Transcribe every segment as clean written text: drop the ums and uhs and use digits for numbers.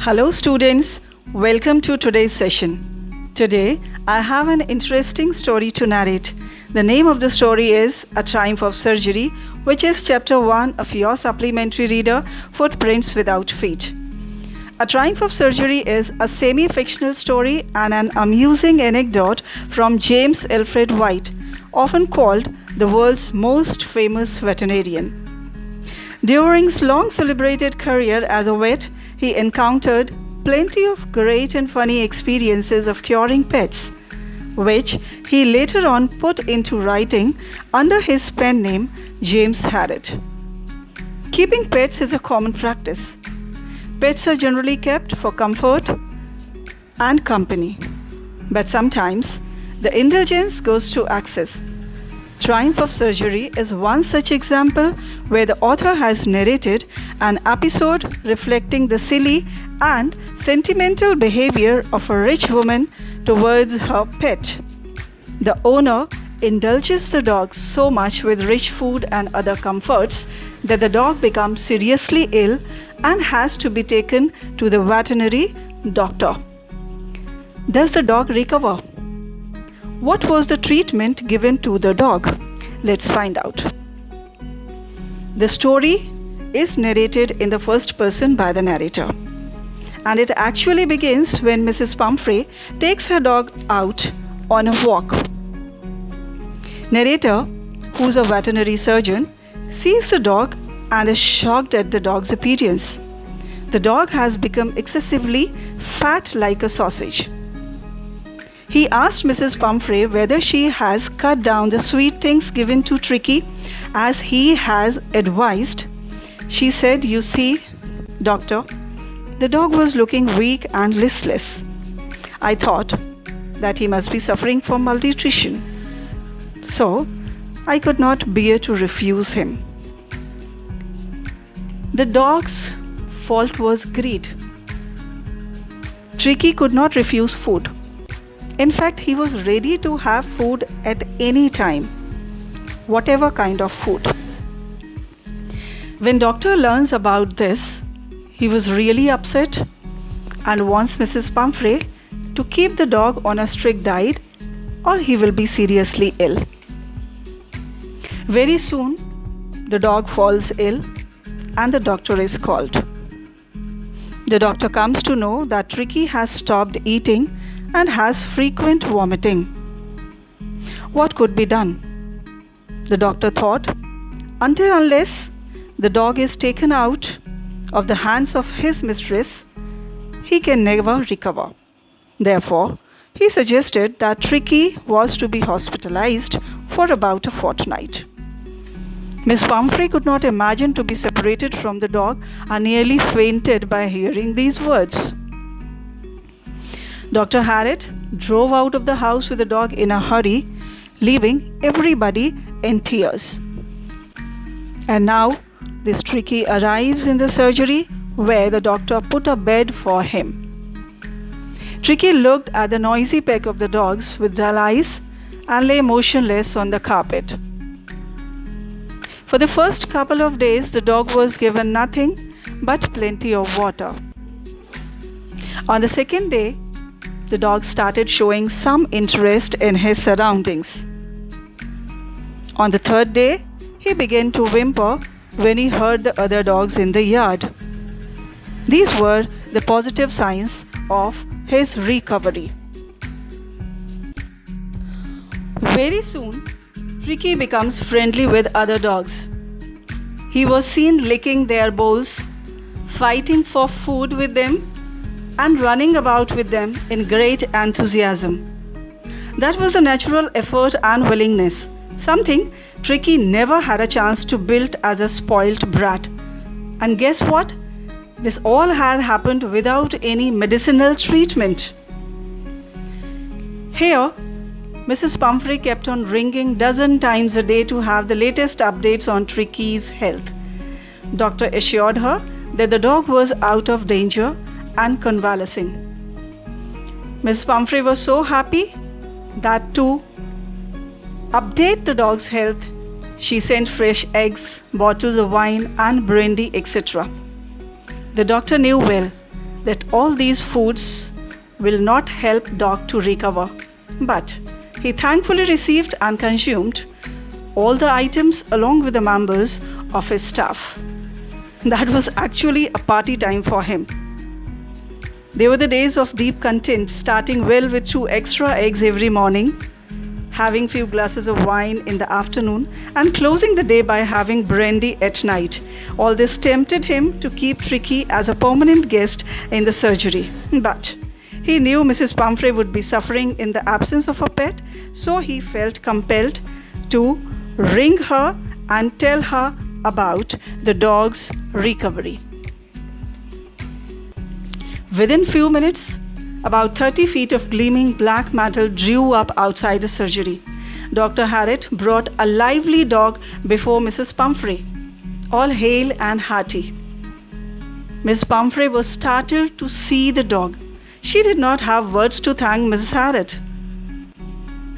Hello students, welcome to today's session. Today I have an interesting story to narrate. The name of the story is A Triumph of Surgery, which is chapter 1 of your supplementary reader Footprints Without Feet. A Triumph of Surgery is a semi-fictional story and an amusing anecdote from James Alfred White, often called the world's most famous veterinarian. During his long celebrated career as a vet, he encountered plenty of great and funny experiences of curing pets, which he later on put into writing under his pen name James Harriet. Keeping pets is a common practice. Pets are generally kept for comfort and company, but sometimes the indulgence goes to excess. Triumph of Surgery is one such example where the author has narrated an episode reflecting the silly and sentimental behavior of a rich woman towards her pet. The owner indulges the dog so much with rich food and other comforts that the dog becomes seriously ill and has to be taken to the veterinary doctor. Does the dog recover? What was the treatment given to the dog? Let's find out. The story is narrated in the first person by the narrator, and it actually begins when Mrs. Pumphrey takes her dog out on a walk. Narrator, who's a veterinary surgeon, sees the dog and is shocked at the dog's appearance. The dog has become excessively fat like a sausage. He asked Mrs. Pumphrey whether she has cut down the sweet things given to Tricky as he has advised. She said, "You see, doctor, the dog was looking weak and listless. I thought that he must be suffering from malnutrition. So, I could not bear to refuse him." The dog's fault was greed. Tricky could not refuse food. In fact, he was ready to have food at any time, whatever kind of food. When doctor learns about this, he was really upset and wants Mrs. Pumphrey to keep the dog on a strict diet or he will be seriously ill. Very soon, the dog falls ill and the doctor is called. The doctor comes to know that Tricky has stopped eating and has frequent vomiting. What could be done? The doctor thought, unless the dog is taken out of the hands of his mistress, he can never recover. Therefore, he suggested that Tricky was to be hospitalized for about a fortnight. Miss Pumphrey could not imagine to be separated from the dog and nearly fainted by hearing these words. Dr. Harriet drove out of the house with the dog in a hurry, leaving everybody in tears. And now this Tricky arrives in the surgery where the doctor put a bed for him. Tricky looked at the noisy pack of the dogs with dull eyes and lay motionless on the carpet. For the first couple of days, the dog was given nothing but plenty of water. On the second day, the dog started showing some interest in his surroundings. On the third day, he began to whimper when he heard the other dogs in the yard. These were the positive signs of his recovery. Very soon, Tricky becomes friendly with other dogs. He was seen licking their bowls, fighting for food with them, and running about with them in great enthusiasm. That was a natural effort and willingness, something Tricky never had a chance to build as a spoilt brat. And guess what? This all had happened without any medicinal treatment. Here, Mrs. Pumphrey kept on ringing dozen times a day to have the latest updates on Tricky's health. Doctor assured her that the dog was out of danger and convalescing. Miss Pumphrey was so happy that to update the dog's health, she sent fresh eggs, bottles of wine and brandy, etc. The doctor knew well that all these foods will not help dog to recover, but he thankfully received and consumed all the items along with the members of his staff. That was actually a party time for him. They were the days of deep content, starting well with 2 extra eggs every morning, having few glasses of wine in the afternoon, and closing the day by having brandy at night. All this tempted him to keep Tricky as a permanent guest in the surgery. But he knew Mrs. Pumphrey would be suffering in the absence of her pet, so he felt compelled to ring her and tell her about the dog's recovery. Within few minutes, about 30 feet of gleaming black metal drew up outside the surgery. Dr. Harriet brought a lively dog before Mrs. Pumphrey, all hale and hearty. Miss Pumphrey was startled to see the dog. She did not have words to thank Mrs. Harriet.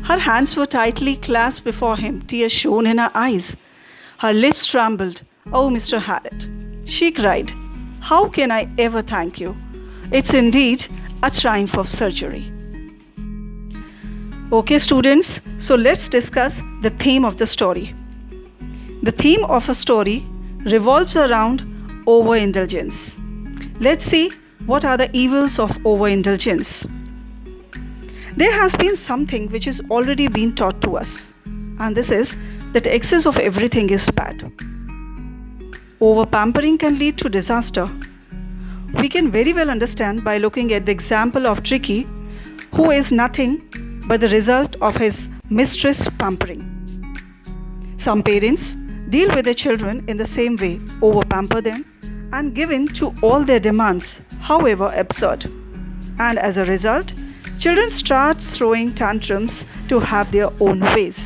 Her hands were tightly clasped before him, tears shone in her eyes. Her lips trembled. "Oh, Mr. Harriet," she cried, "how can I ever thank you? It's indeed a triumph of surgery." Okay, students, so let's discuss the theme of the story. The theme of a story revolves around overindulgence. Let's see what are the evils of overindulgence. There has been something which has already been taught to us, and this is that excess of everything is bad. Over-pampering can lead to disaster. We can very well understand by looking at the example of Tricky, who is nothing but the result of his mistress' pampering. Some parents deal with their children in the same way, over-pamper them and give in to all their demands, however absurd. And as a result, children start throwing tantrums to have their own ways.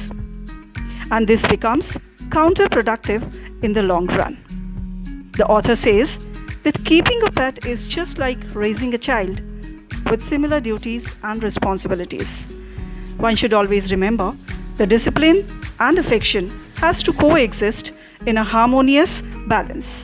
And this becomes counterproductive in the long run. The author says that keeping a pet is just like raising a child with similar duties and responsibilities. One should always remember the discipline and affection has to coexist in a harmonious balance.